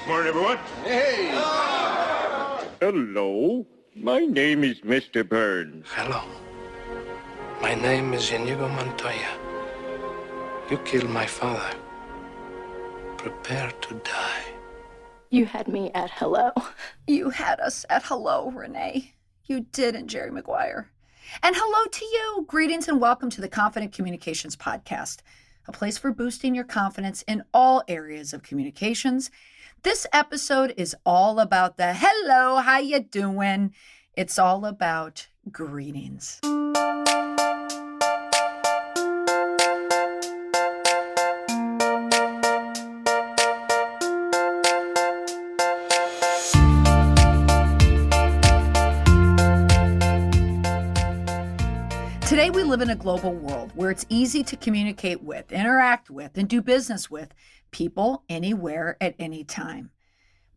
Morning, everyone. Hey! Hello, my name is Mr. Burns. Hello. My name is Inigo Montoya. You killed my father. Prepare to die. You had me at hello. You had us at hello, Renee. You didn't, Jerry Maguire. And hello to you. Greetings and welcome to the Confident Communications Podcast, a place for boosting your confidence in all areas of communications. This episode is all about the hello, how you doing? It's all about greetings. Today, we live in a global world where it's easy to communicate with, interact with, and do business with people anywhere at any time.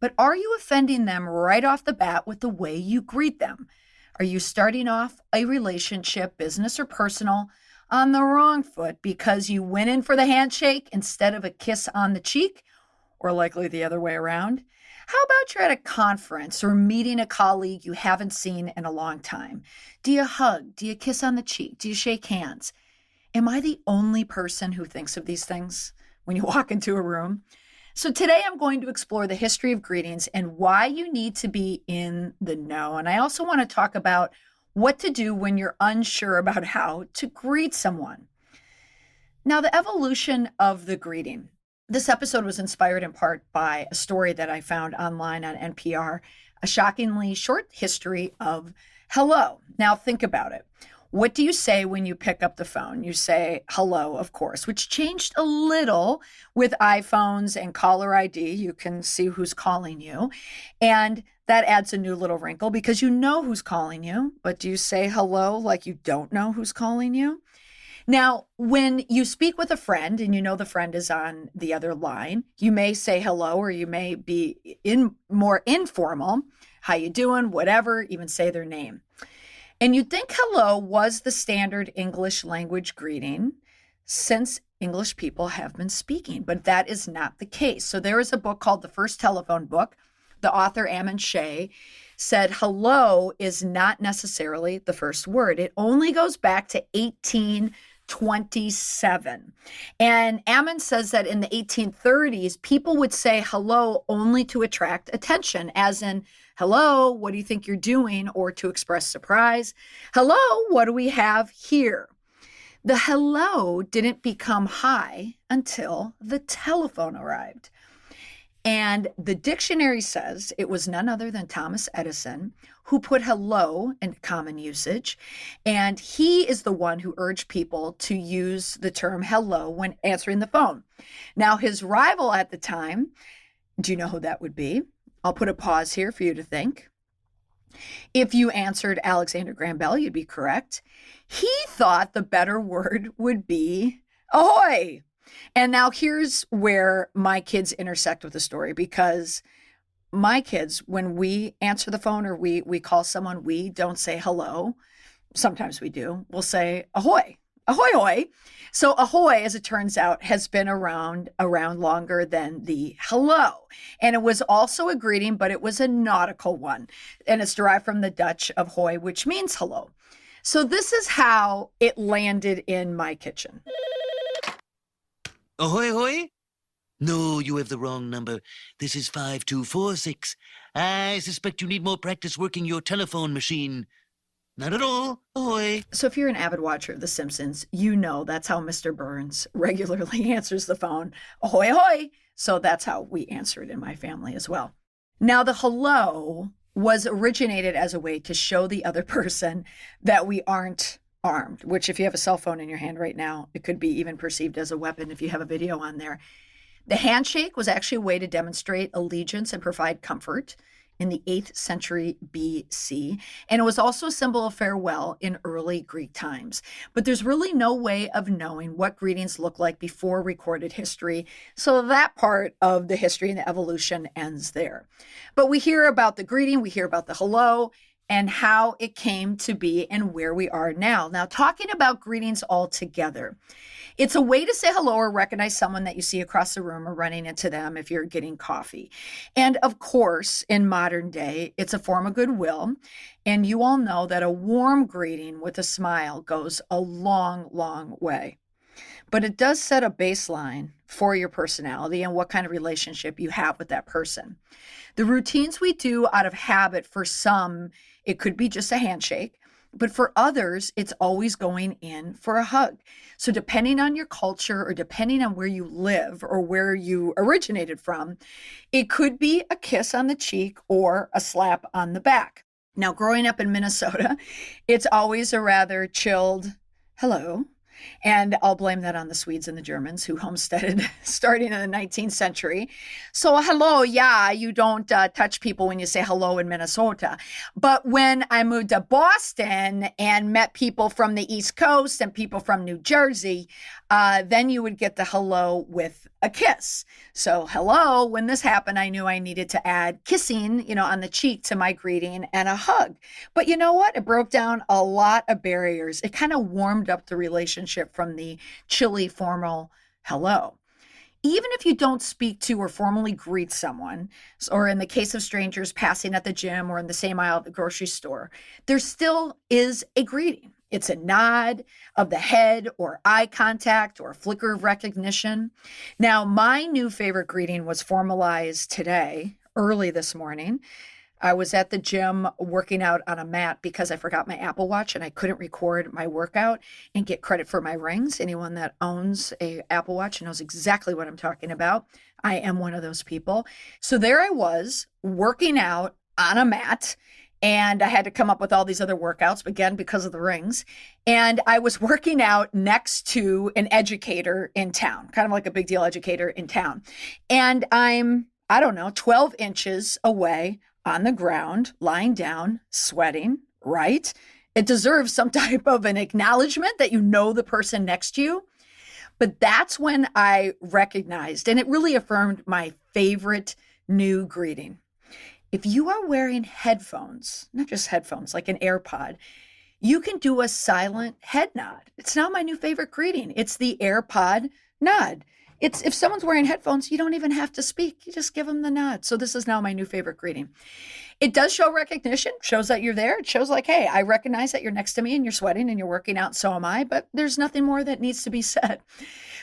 But are you offending them right off the bat with the way you greet them? Are you starting off a relationship, business or personal, on the wrong foot because you went in for the handshake instead of a kiss on the cheek, or likely the other way around? How about you're at a conference or meeting a colleague you haven't seen in a long time? Do you hug? Do you kiss on the cheek? Do you shake hands? Am I the only person who thinks of these things when you walk into a room? So today I'm going to explore the history of greetings and why you need to be in the know. And I also want to talk about what to do when you're unsure about how to greet someone. Now, the evolution of the greeting. This episode was inspired in part by a story that I found online on NPR, a shockingly short history of hello. Now think about it. What do you say when you pick up the phone? You say hello, of course, which changed a little with iPhones and caller ID. You can see who's calling you. And that adds a new little wrinkle because you know who's calling you. But do you say hello like you don't know who's calling you? Now, when you speak with a friend and you know the friend is on the other line, you may say hello, or you may be more informal. How you doing? Whatever, even say their name. And you'd think hello was the standard English language greeting since English people have been speaking, but that is not the case. So there is a book called The First Telephone Book. The author, Ammon Shea, said hello is not necessarily the first word. It only goes back to 1827. And Ammon says that in the 1830s, people would say hello only to attract attention, as in, hello, what do you think you're doing? Or to express surprise. Hello, what do we have here? The hello didn't become hi until the telephone arrived. And the dictionary says it was none other than Thomas Edison who put hello in common usage. And he is the one who urged people to use the term hello when answering the phone. Now, his rival at the time, do you know who that would be? I'll put a pause here for you to think. If you answered Alexander Graham Bell, you'd be correct. He thought the better word would be ahoy. And now here's where my kids intersect with the story, because my kids, when we answer the phone or we call someone, we don't say hello. Sometimes we do. We'll say ahoy, ahoy, hoy. So ahoy, as it turns out, has been around longer than the hello. And it was also a greeting, but it was a nautical one. And it's derived from the Dutch of hoy, which means hello. So this is how it landed in my kitchen. Ahoy, hoy? No, you have the wrong number. This is 5246. I suspect you need more practice working your telephone machine. Not at all. Ahoy. So if you're an avid watcher of The Simpsons, you know that's how Mr. Burns regularly answers the phone. Ahoy, ahoy. So that's how we answer it in my family as well. Now, the hello was originated as a way to show the other person that we aren't armed, which if you have a cell phone in your hand right now, it could be even perceived as a weapon if you have a video on there. The handshake was actually a way to demonstrate allegiance and provide comfort in the 8th century BC. And it was also a symbol of farewell in early Greek times. But there's really no way of knowing what greetings look like before recorded history. So that part of the history and the evolution ends there. But we hear about the greeting, we hear about the hello, and how it came to be and where we are now. Now, talking about greetings altogether, it's a way to say hello or recognize someone that you see across the room or running into them if you're getting coffee. And of course, in modern day, it's a form of goodwill. And you all know that a warm greeting with a smile goes a long, long way. But it does set a baseline for your personality and what kind of relationship you have with that person. The routines we do out of habit, for some, it could be just a handshake, but for others, it's always going in for a hug. So depending on your culture or depending on where you live or where you originated from, it could be a kiss on the cheek or a slap on the back. Now, growing up in Minnesota, it's always a rather chilled hello. And I'll blame that on the Swedes and the Germans who homesteaded starting in the 19th century. So hello, yeah, you don't touch people when you say hello in Minnesota. But when I moved to Boston and met people from the East Coast and people from New Jersey, then you would get the hello with a kiss. So hello, when this happened, I knew I needed to add kissing, on the cheek to my greeting and a hug. But you know what? It broke down a lot of barriers. It kind of warmed up the relationship from the chilly, formal hello. Even if you don't speak to or formally greet someone, or in the case of strangers passing at the gym or in the same aisle at the grocery store, there still is a greeting. It's a nod of the head or eye contact or a flicker of recognition. Now, my new favorite greeting was formalized today, early this morning. I was at the gym working out on a mat because I forgot my Apple Watch and I couldn't record my workout and get credit for my rings. Anyone that owns an Apple Watch knows exactly what I'm talking about. I am one of those people. So there I was working out on a mat. And I had to come up with all these other workouts, again, because of the rings. And I was working out next to an educator in town, kind of like a big deal educator in town. And I'm, 12 inches away on the ground, lying down, sweating, right? It deserves some type of an acknowledgement that you know the person next to you. But that's when I recognized, and it really affirmed my favorite new greeting. If you are wearing headphones, not just headphones, like an AirPod, you can do a silent head nod. It's now my new favorite greeting. It's the AirPod nod. It's if someone's wearing headphones, you don't even have to speak. You just give them the nod. So this is now my new favorite greeting. It does show recognition, shows that you're there. It shows like, hey, I recognize that you're next to me and you're sweating and you're working out, and so am I, but there's nothing more that needs to be said.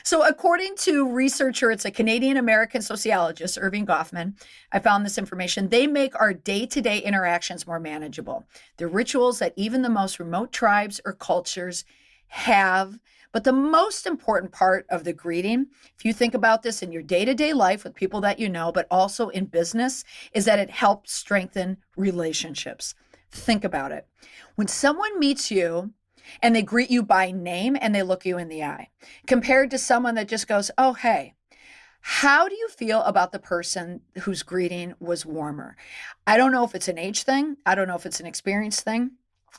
So according to researcher, it's a Canadian-American sociologist, Irving Goffman, I found this information. They make our day-to-day interactions more manageable. They're rituals that even the most remote tribes or cultures have. But the most important part of the greeting, if you think about this in your day-to-day life with people that you know, but also in business, is that it helps strengthen relationships. Think about it. When someone meets you and they greet you by name and they look you in the eye, compared to someone that just goes, oh, hey, how do you feel about the person whose greeting was warmer? I don't know if it's an age thing. I don't know if it's an experience thing.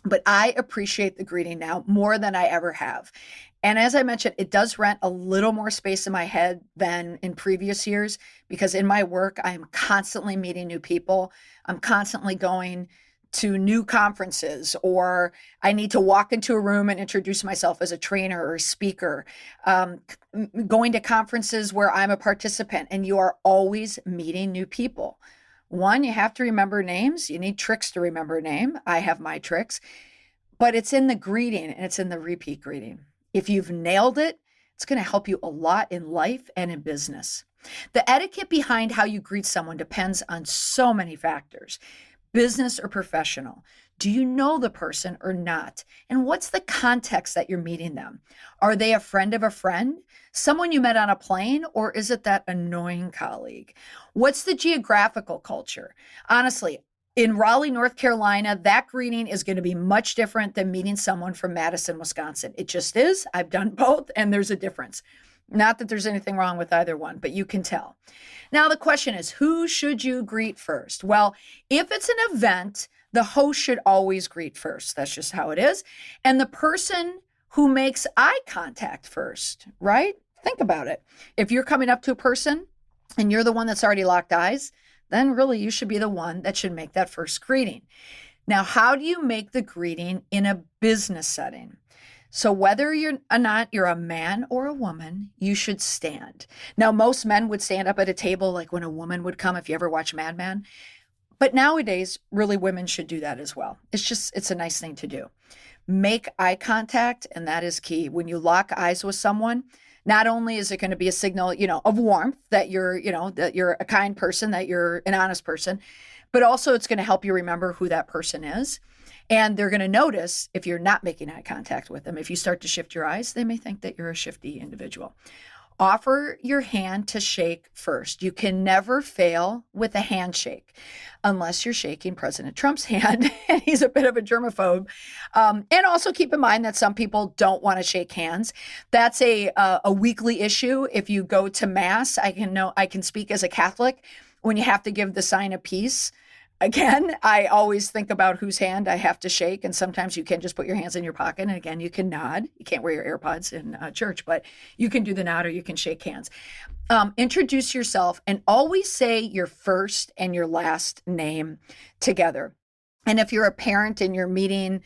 But I appreciate the greeting now more than I ever have. And as I mentioned, it does rent a little more space in my head than in previous years because in my work, I am constantly meeting new people. I'm constantly going to new conferences, or I need to walk into a room and introduce myself as a trainer or a speaker, going to conferences where I'm a participant, and you are always meeting new people. One, you have to remember names. You need tricks to remember a name. I have my tricks, but it's in the greeting and it's in the repeat greeting. If you've nailed it, it's going to help you a lot in life and in business. The etiquette behind how you greet someone depends on so many factors, business or professional. Do you know the person or not? And what's the context that you're meeting them? Are they a friend of a friend? Someone you met on a plane? Or is it that annoying colleague? What's the geographical culture? Honestly, in Raleigh, North Carolina, that greeting is going to be much different than meeting someone from Madison, Wisconsin. It just is. I've done both, and there's a difference. Not that there's anything wrong with either one, but you can tell. Now, the question is, who should you greet first? Well, if it's an event, the host should always greet first. That's just how it is. And the person who makes eye contact first, right? Think about it. If you're coming up to a person and you're the one that's already locked eyes, then really you should be the one that should make that first greeting. Now, how do you make the greeting in a business setting? So whether you're a man or a woman, you should stand. Now, most men would stand up at a table like when a woman would come, if you ever watch Mad Men. But nowadays, really, women should do that as well. It's a nice thing to do. Make eye contact, and that is key. When you lock eyes with someone, not only is it going to be a signal, of warmth that that you're a kind person, that you're an honest person, but also it's going to help you remember who that person is. And they're going to notice if you're not making eye contact with them. If you start to shift your eyes, they may think that you're a shifty individual. Offer your hand to shake first. You can never fail with a handshake unless you're shaking President Trump's hand and he's a bit of a germaphobe. And also keep in mind that some people don't want to shake hands. That's a weekly issue. If you go to mass, I can speak as a Catholic. When you have to give the sign of peace, again, I always think about whose hand I have to shake. And sometimes you can just put your hands in your pocket. And again, you can nod. You can't wear your AirPods in church, but you can do the nod or you can shake hands. Introduce yourself and always say your first and your last name together. And if you're a parent and you're meeting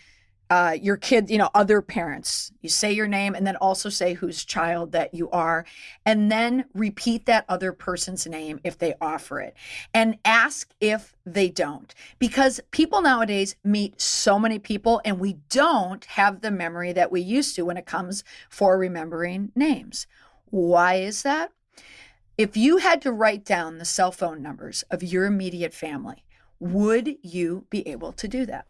your kid, other parents, you say your name and then also say whose child that you are, and then repeat that other person's name if they offer it, and ask if they don't, because people nowadays meet so many people and we don't have the memory that we used to when it comes for remembering names. Why is that? If you had to write down the cell phone numbers of your immediate family, would you be able to do that?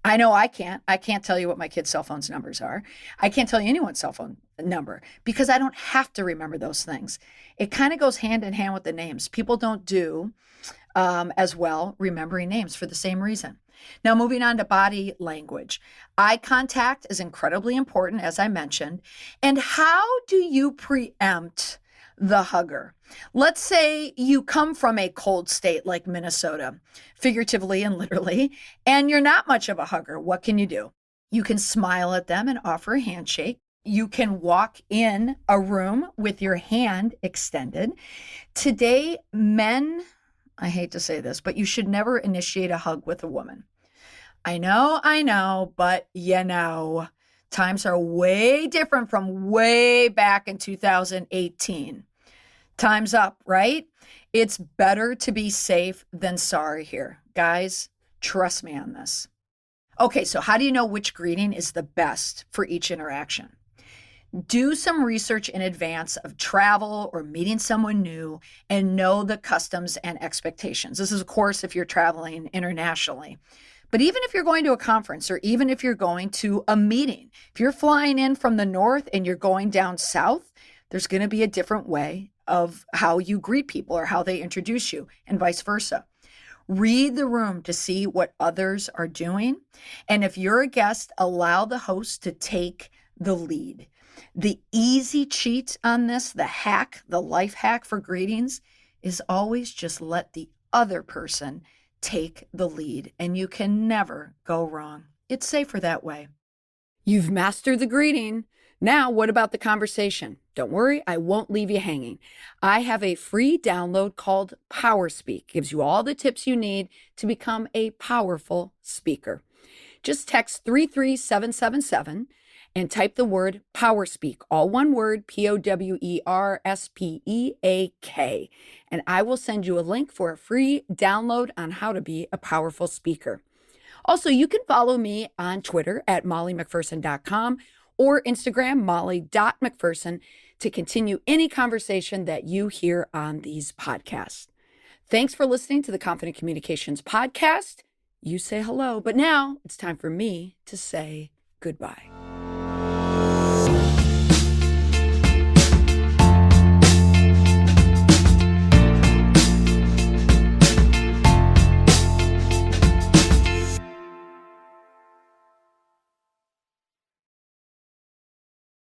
I know I can't. I can't tell you what my kids' cell phone's numbers are. I can't tell you anyone's cell phone number because I don't have to remember those things. It kind of goes hand in hand with the names. People don't do as well remembering names for the same reason. Now, moving on to body language. Eye contact is incredibly important, as I mentioned. And how do you preempt the hugger? Let's say you come from a cold state like Minnesota, figuratively and literally, and you're not much of a hugger. What can you do? You can smile at them and offer a handshake. You can walk in a room with your hand extended. Today, men, I hate to say this, but you should never initiate a hug with a woman. I know, but times are way different from way back in 2018. Time's up, right? It's better to be safe than sorry here. Guys, trust me on this. Okay, so how do you know which greeting is the best for each interaction? Do some research in advance of travel or meeting someone new and know the customs and expectations. This is, of course, if you're traveling internationally. But even if you're going to a conference or even if you're going to a meeting, if you're flying in from the north and you're going down south, there's going to be a different way of how you greet people or how they introduce you and vice versa. Read the room to see what others are doing. And if you're a guest, allow the host to take the lead. The easy cheat on this, the life hack for greetings, is always just let the other person take the lead, and you can never go wrong. It's safer that way. You've mastered the greeting. Now, what about the conversation? Don't worry, I won't leave you hanging. I have a free download called Power Speak. Gives you all the tips you need to become a powerful speaker. Just text 33777 and type the word Power Speak, all one word, POWERSPEAK, and I will send you a link for a free download on how to be a powerful speaker. Also, you can follow me on Twitter at mollymcpherson.com or Instagram, molly.mcpherson, to continue any conversation that you hear on these podcasts. Thanks for listening to the Confident Communications Podcast. You say hello, but now it's time for me to say goodbye.